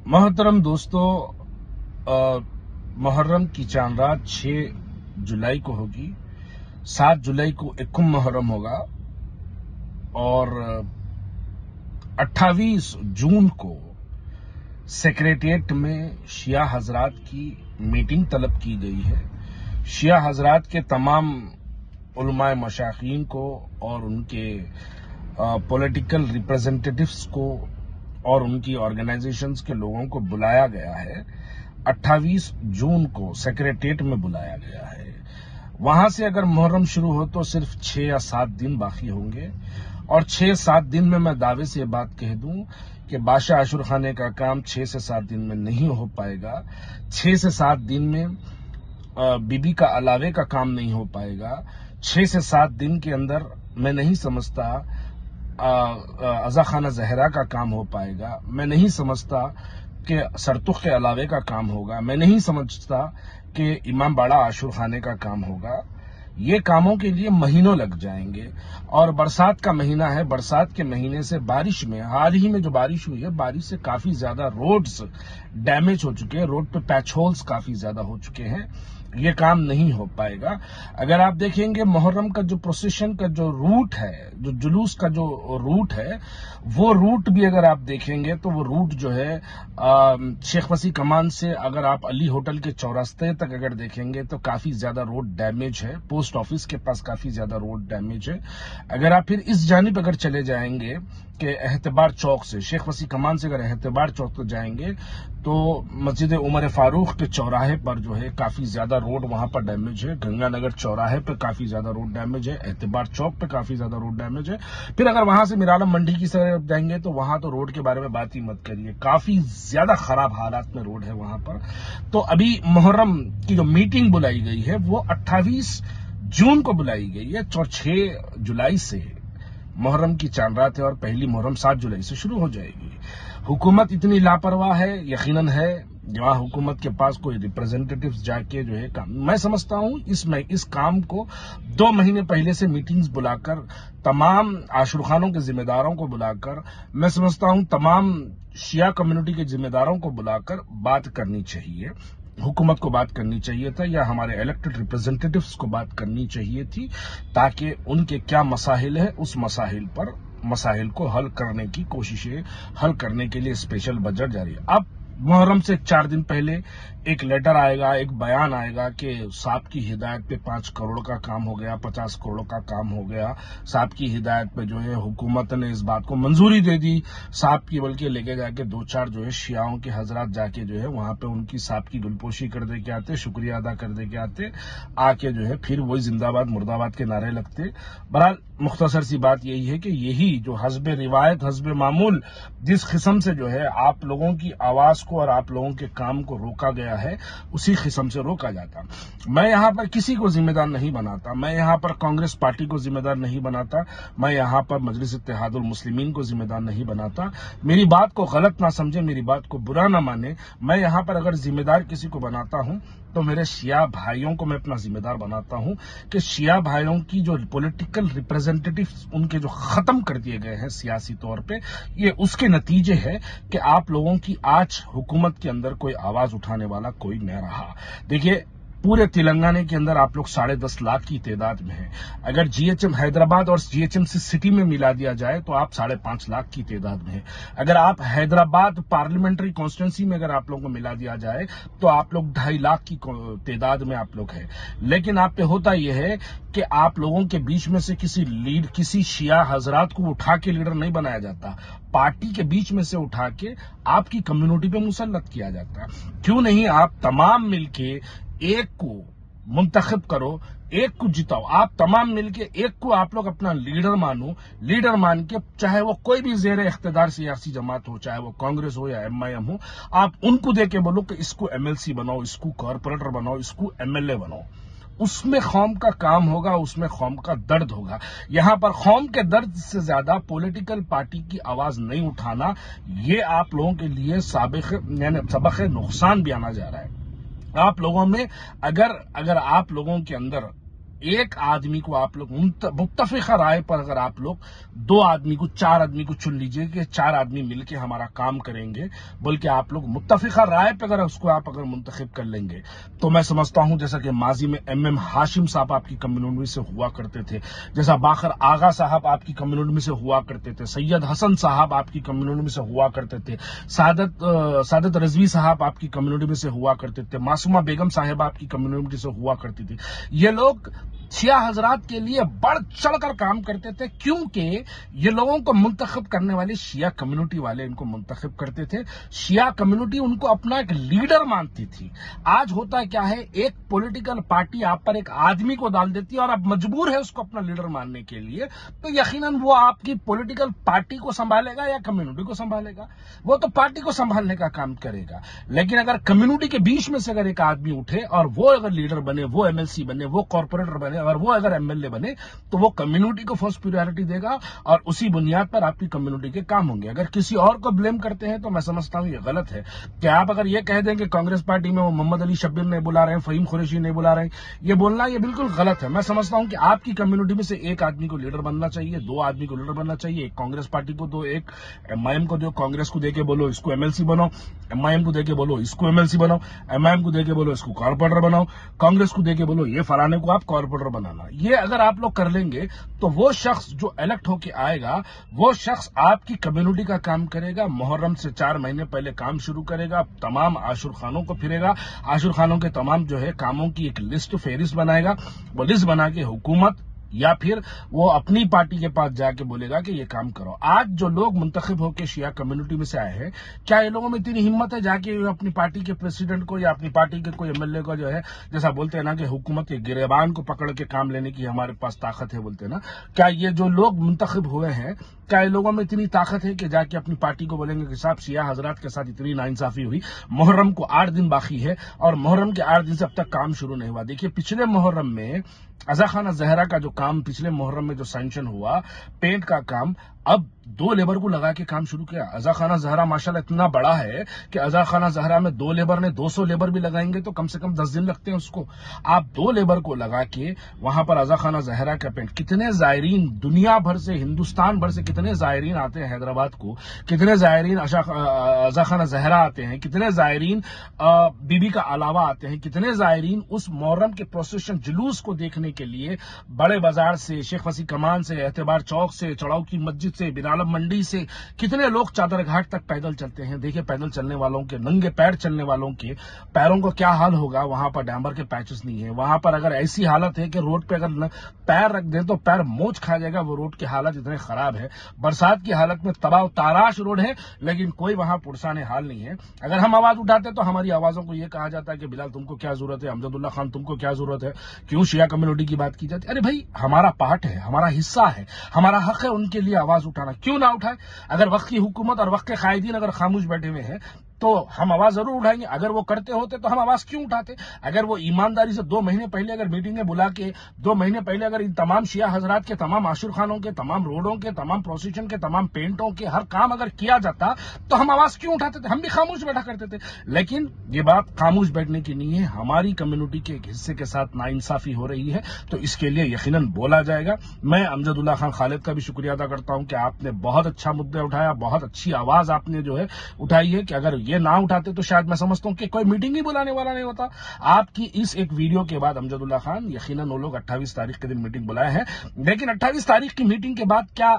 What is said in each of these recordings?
محترم دوستو، محرم کی چاند رات 6 جولائی کو ہوگی. 7 جولائی کو یکم محرم ہوگا اور 28 جون کو سیکریٹریٹ میں شیعہ حضرات کی میٹنگ طلب کی گئی ہے. شیعہ حضرات کے تمام علماء مشائخین کو اور ان کے پولیٹیکل ریپرزنٹیٹیوز کو اور ان کی آرگنائزیشنز کے لوگوں کو بلایا گیا ہے. 28 جون کو سیکریٹریٹ میں بلایا گیا ہے. وہاں سے اگر محرم شروع ہو تو صرف 6 یا 7 دن باقی ہوں گے، اور 6-7 دن میں دعوے سے یہ بات کہہ دوں کہ بادشاہ عاشور خانے کا کام 6 سے 7 دن میں نہیں ہو پائے گا. 6 سے 7 دن میں بی بی کا علاوے کا کام نہیں ہو پائے گا. 6 سے 7 دن کے اندر میں نہیں سمجھتا عزا خانہ زہرا کا کام ہو پائے گا. میں نہیں سمجھتا کہ سرتخ کے علاوے کا کام ہوگا. میں نہیں سمجھتا کہ امام باڑہ عاشور خانے کا کام ہوگا. یہ کاموں کے لیے مہینوں لگ جائیں گے. اور برسات کا مہینہ ہے. برسات کے مہینے سے بارش میں، حال ہی میں جو بارش ہوئی ہے، بارش سے کافی زیادہ روڈز ڈیمیج ہو چکے ہیں. روڈ پہ پیچ ہولز کافی زیادہ ہو چکے ہیں. یہ کام نہیں ہو پائے گا. اگر آپ دیکھیں گے محرم کا جو پروسیشن کا جو روٹ ہے، جو جلوس کا جو روٹ ہے، وہ روٹ بھی اگر آپ دیکھیں گے تو وہ روٹ جو ہے شیخ وسیع کمان سے اگر آپ علی ہوٹل کے چوراستے تک اگر دیکھیں گے تو کافی زیادہ روڈ ڈیمیج ہے. پوسٹ آفس کے پاس کافی زیادہ روڈ ڈیمیج ہے. اگر آپ پھر اس جانب اگر چلے جائیں گے کہ احتبار چوک سے، شیخ وسیع کمان سے اگر احتبار چوک کو جائیں گے تو مسجد عمر فاروق کے چوراہے پر جو ہے کافی زیادہ روڈ وہاں پر ڈیمیج ہے. گنگا نگر چوراہے پہ کافی زیادہ روڈ ڈیمیج ہے. احتبار چوک پہ کافی زیادہ روڈ ڈیمیج ہے. پھر اگر وہاں سے میرالم منڈی کی طرف جائیں گے تو وہاں تو روڈ کے بارے میں بات ہی مت کریے. کافی زیادہ خراب حالات میں روڈ ہے وہاں پر. تو ابھی محرم کی جو میٹنگ بلائی گئی ہے وہ 28 جون کو بلائی گئی ہے اور 6 جولائی سے محرم کی چاند رات ہے اور پہلی محرم 7 جولائی سے شروع ہو جائے گی. حکومت اتنی لاپرواہ ہے، یقیناً ہے. جہاں حکومت کے پاس کوئی ریپرزنٹیٹیوز جا کے جو ہے کام، میں سمجھتا ہوں اس کام کو 2 مہینے پہلے سے میٹنگز بلا کر، تمام عاشور خانوں کے ذمہ داروں کو بلا کر، میں سمجھتا ہوں تمام شیعہ کمیونٹی کے ذمہ داروں کو بلا کر بات کرنی چاہیے. حکومت کو بات کرنی چاہیے تھا یا ہمارے الیکٹڈ ریپرزنٹیٹیوز کو بات کرنی چاہیے تھی، تاکہ ان کے کیا مسائل ہے اس مسائل کو حل کرنے کی کوششیں، حل کرنے کے لیے اسپیشل بجٹ جاری ہے. اب محرم سے 4 دن پہلے ایک لیٹر آئے گا، ایک بیان آئے گا کہ صاحب کی ہدایت پہ 5 کروڑ کا کام ہو گیا، 50 کروڑ کا کام ہو گیا. صاحب کی ہدایت پہ جو ہے حکومت نے اس بات کو منظوری دے دی. صاحب کی بلکہ لے کے جا کے 2-4 جو ہے شیعوں کے حضرات جا کے جو ہے وہاں پہ ان کی صاحب کی گلپوشی کر دے کے آتے، شکریہ ادا کر دے کے آتے، آ کے جو ہے پھر وہی زندہ آباد مرد آباد کے نعرے لگتے. بہرحال مختصر سی بات یہی ہے کہ یہی جو حسب روایت، حسب معمول جس قسم سے جو ہے آپ لوگوں کی آواز کو اور آپ لوگوں کے کام کو روکا گیا ہے، اسی قسم سے روکا جاتا. میں یہاں پر کسی کو ذمہ دار نہیں بناتا. میں یہاں پر کانگریس پارٹی کو ذمہ دار نہیں بناتا. میں یہاں پر مجلس اتحاد المسلمین کو ذمہ دار نہیں بناتا. میری بات کو غلط نہ سمجھے، میری بات کو برا نہ مانے. میں یہاں پر اگر ذمہ دار کسی کو بناتا ہوں تو میرے شیعہ بھائیوں کو میں اپنا ذمہ دار بناتا ہوں کہ شیعہ بھائیوں کی جو پولیٹیکل ریپرزنٹیٹیوز ان کے جو ختم کر دیے گئے ہیں سیاسی طور پہ، یہ اس کے نتیجے ہے کہ آپ لوگوں کی آج حکومت کے اندر کوئی آواز اٹھانے والا کوئی نہ رہا. دیکھیے پورے تلنگانہ کے اندر آپ لوگ 10.5 لاکھ کی تعداد میں ہیں. اگر جی ایچ ایم حیدرآباد اور G H M C city میں ملا دیا جائے تو آپ 5.5 لاکھ کی تعداد میں ہیں. اگر آپ حیدرآباد پارلیمنٹری کانسٹیٹوئنسی میں اگر آپ لوگوں کو ملا دیا جائے تو آپ لوگ 2.5 لاکھ کی تعداد میں آپ لوگ ہیں. لیکن آپ پہ ہوتا یہ ہے کہ آپ لوگوں کے بیچ میں سے کسی شیعہ حضرات کو اٹھا کے لیڈر نہیں بنایا جاتا. پارٹی کے بیچ میں سے اٹھا کے آپ کی کمیونٹی پہ مسلط کیا جاتا. کیوں نہیں آپ تمام مل کے ایک کو منتخب کرو، ایک کو جتاؤ. آپ تمام مل کے ایک کو آپ لوگ اپنا لیڈر مانو. لیڈر مان کے چاہے وہ کوئی بھی زیر اقتدار سیاسی جماعت ہو، چاہے وہ کانگریس ہو یا ایم آئی ایم ہو، آپ ان کو دے کے بولو کہ اس کو ایم ایل سی بناؤ، اس کو کارپوریٹر بناؤ، اس کو ایم ایل اے بناؤ. اس میں قوم کا کام ہوگا، اس میں قوم کا درد ہوگا. یہاں پر قوم کے درد سے زیادہ پولیٹیکل پارٹی کی آواز نہیں اٹھانا، یہ آپ لوگوں کے لیے سبق نقصان بھی آنا جا رہا ہے. آپ لوگوں میں اگر آپ لوگوں کے اندر एक आदमी को आप लोग मुत्तफिका राय पर अगर आप लोग 2 आदमी को 4 आदमी को चुन लीजिए कि 4 आदमी मिलके हमारा काम करेंगे बोल के आप लोग मुत्तफिका राय पे अगर उसको आप अगर मुंतखब कर लेंगे तो मैं समझता हूं जैसा कि माजी में MM हाशिम साहब आपकी कम्युनिटी से हुआ करते थे, जैसा बाखर आगा साहब आपकी कम्युनिटी में से हुआ करते थे, सैयद हसन साहब आपकी कम्युनिटी में से हुआ करते थे, सादत रजवी साहब आपकी कम्युनिटी में से हुआ करते थे, मासूमा बेगम साहब आपकी कम्युनिटी से हुआ करती थी। ये लोग शिया हजरात के लिए बढ़ चढ़कर काम करते थे क्योंकि ये लोगों को मुंतखब करने वाले शिया कम्युनिटी वाले इनको मुंतखब करते थे। शिया कम्युनिटी उनको अपना एक लीडर मानती थी। आज होता क्या है, एक पॉलिटिकल पार्टी आप पर एक आदमी को डाल देती है और आप मजबूर है उसको अपना लीडर मानने के लिए, तो यकीनन वो आपकी पॉलिटिकल पार्टी को संभालेगा या कम्युनिटी को संभालेगा? वो तो पार्टी को संभालने का काम करेगा। लेकिन अगर कम्युनिटी के बीच में से अगर एक आदमी उठे और वो अगर लीडर बने, वो MLC बने, वो कॉर्पोरेटर बने और वो अगर MLA बने, तो वो कम्युनिटी को फर्स्ट प्रायोरिटी देगा और उसी बुनियाद पर आपकी कम्युनिटी के काम होंगे। अगर किसी और को ब्लेम करते हैं तो मैं समझता हूं ये गलत है कि आप अगर ये कह दें कि कांग्रेस पार्टी में वो मोहम्मद अली शब्बीर नहीं बुला रहे हैं, फहीम कुरैशी नहीं बुला रहे हैं, ये बोलना ये बिल्कुल गलत है। मैं समझता हूं कि आपकी कम्युनिटी में से एक आदमी को लीडर बनना चाहिए, 2 आदमी को लीडर बनना चाहिए। एक कांग्रेस पार्टी को दो, एक MIM को दो, कांग्रेस को देके बोलो इसको MLC बनाओ, MIM को देके बोलो इसको MLC बनाओ, MIM को देके बोलो इसको कॉर्पोरेटर बनाओ, कांग्रेस को देके बोलो ये फलाने को आप कॉर्पोरेटर बनाना। ये अगर आप लोग कर लेंगे तो वो शख्स जो इलेक्ट होके आएगा वो शख्स आपकी कम्युनिटी का काम करेगा, मुहर्रम से 4 महीने पहले काम शुरू करेगा, तमाम आशुर खानों को फिरेगा, आशुर खानों के तमाम जो है कामों की एक लिस्ट फेरिस्त बनाएगा, वो लिस्ट बना के हुकूमत या फिर वो अपनी पार्टी के पास जाके बोलेगा कि ये काम करो। आज जो लोग मुंतखब होकर शिया कम्युनिटी में से आए हैं, क्या ये लोगों में इतनी हिम्मत है जाके अपनी पार्टी के प्रेसिडेंट को या अपनी पार्टी के कोई MLA को जो है, जैसा बोलते हैं ना कि हुकूमत के गिरेबान को पकड़ के काम लेने की हमारे पास ताकत है बोलते हैं ना, क्या ये जो लोग मुंतखब हुए हैं क्या ये लोगों में इतनी ताकत है कि जाके अपनी पार्टी को बोलेंगे कि साहब शिया हजरात के साथ इतनी नाइंसाफी हुई, मुहर्रम को 8 दिन बाकी है और मुहर्रम के 8 दिन से अब तक काम शुरू नहीं हुआ। देखिए पिछले मुहर्रम में अज़ा खाना ज़हरा का जो काम पिछले मुहर्रम में जो सैंक्शन हुआ, पेंट का काम, अब 2 लेबर को लगा के काम शुरू किया। अज़ा खाना ज़हरा माशाल्लाह इतना बड़ा है कि अज़ा खाना ज़हरा में 2 लेबर ने 200 लेबर भी लगाएंगे तो कम से कम 10 दिन लगते हैं उसको। आप 2 लेबर को लगा के वहां पर अज़ा खाना ज़हरा का पेंट, कितने जायरीन दुनिया भर से, हिंदुस्तान भर से कितने जायरीन आते हैं हैदराबाद को, कितने जायरीन अज़ा खाना ज़हरा आते हैं, कितने जायरीन बीबी का अलावा आते हैं, कितने जायरीन उस मुहर्रम के प्रोसेशन जुलूस को देखने के लिए बड़े बाजार से, शेख वसी कमान से, एतबार चौक से, चढ़ाऊ की मस्जिद से, बिनालम मंडी से कितने लोग चादर घाट तक पैदल चलते हैं। देखिए पैदल चलने वालों के, नंगे पैर चलने वालों के पैरों को क्या हाल होगा। वहां पर डांबर के पैचेस नहीं है, वहां पर अगर ऐसी हालत है कि रोड पे अगर पैर रख दें तो पैर मोच खा जाएगा। वो रोड की हालत इतने खराब है, बरसात की हालत में तबाह ताराश रोड है, लेकिन कोई वहां पुरसाने हाल नहीं है। अगर हम आवाज उठाते तो हमारी आवाजों को यह कहा जाता है कि बिलाल तुमको क्या जरूरत है, अमजदुल्ला खान तुमको क्या जरूरत है, क्यों शिया कम्युनिटी की बात की जाती है। अरे भाई हमारा पार्ट है, हमारा हिस्सा है, हमारा हक है उनके लिए आवाज उठाना, क्यों ना उठाए। अगर वक्त की हुकूमत और वक्त के कायदीन अगर खामोश बैठे हुए हैं तो हम आवाज जरूर उठाएंगे। अगर वो करते होते तो हम आवाज क्यों उठाते। अगर वो ईमानदारी से 2 महीने पहले अगर मीटिंगें बुला के 2 महीने पहले अगर इन तमाम शिया हजरात के, तमाम आशुर खानों के, तमाम रोडों के, तमाम प्रोसेशन के, तमाम पेंटों के हर काम अगर किया जाता तो हम आवाज क्यों उठाते थे, हम भी खामोश बैठा करते थे। लेकिन ये बात खामोश बैठने की नहीं है, हमारी कम्युनिटी के एक हिस्से के साथ नाइंसाफी हो रही है तो इसके लिए यकीनन बोला जाएगा। मैं अमजदुल्ला खान खालिद का भी शुक्रिया अदा करता हूं कि आपने बहुत अच्छा मुद्दा उठाया, बहुत अच्छी आवाज आपने जो है उठाई है कि अगर ये ना उठाते तो शायद मैं समझता हूं कि कोई मीटिंग ही बुलाने वाला नहीं होता। आपकी इस एक वीडियो के बाद अमजदुल्ला खान यकीनन वो लोग 28 तारीख के दिन मीटिंग बुलाए हैं, लेकिन 28 तारीख की मीटिंग के बाद क्या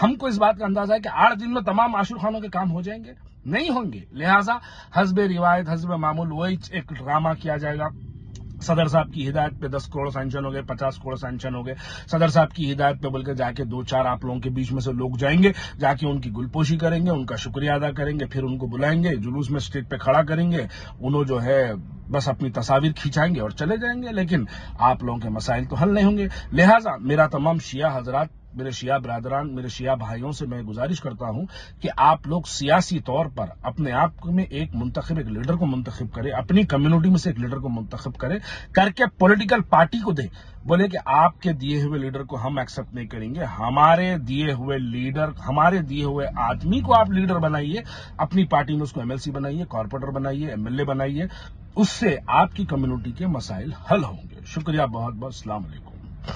हमको इस बात का अंदाजा है कि 8 दिन में तमाम आशुर खानों के काम हो जाएंगे? नहीं होंगे। लिहाजा हस्बे रिवायत, हस्बे मामूल वही एक ड्रामा किया जाएगा। सदर साहब की हिदायत पे 10 करोड़ सैंक्शन हो गए, 50 करोड़ सैंक्शन हो गए। सदर साहब की हिदायत पे बोलकर जाके 2-4 आप लोगों के बीच में से लोग जाएंगे, जाके उनकी गुलपोशी करेंगे, उनका शुक्रिया अदा करेंगे, फिर उनको बुलाएंगे, जुलूस में स्टेज पे खड़ा करेंगे, उन्होंने जो है बस अपनी तस्वीर खिंचाएंगे और चले जाएंगे, लेकिन आप लोगों के मसाइल तो हल नहीं होंगे। लिहाजा मेरा तमाम शिया हजरात, मेरे शिया ब्रादरान, मेरे शिया भाइयों से मैं गुजारिश करता हूं कि आप लोग सियासी तौर पर अपने आप में एक मुंतखब, एक लीडर को मुंतखब करें, अपनी कम्युनिटी में से एक लीडर को मुंतखब करें, करके पॉलिटिकल पार्टी को दे, बोले कि आपके दिए हुए लीडर को हम एक्सेप्ट नहीं करेंगे, हमारे दिए हुए लीडर, हमारे दिए हुए आदमी को आप लीडर बनाइए, अपनी पार्टी में उसको MLC बनाइए, कॉर्पोरेटर बनाइए, MLA बनाइए, उससे आपकी कम्युनिटी के मसाइल हल होंगे। शुक्रिया बहुत बहुत। अस्सलाम वालेकुम।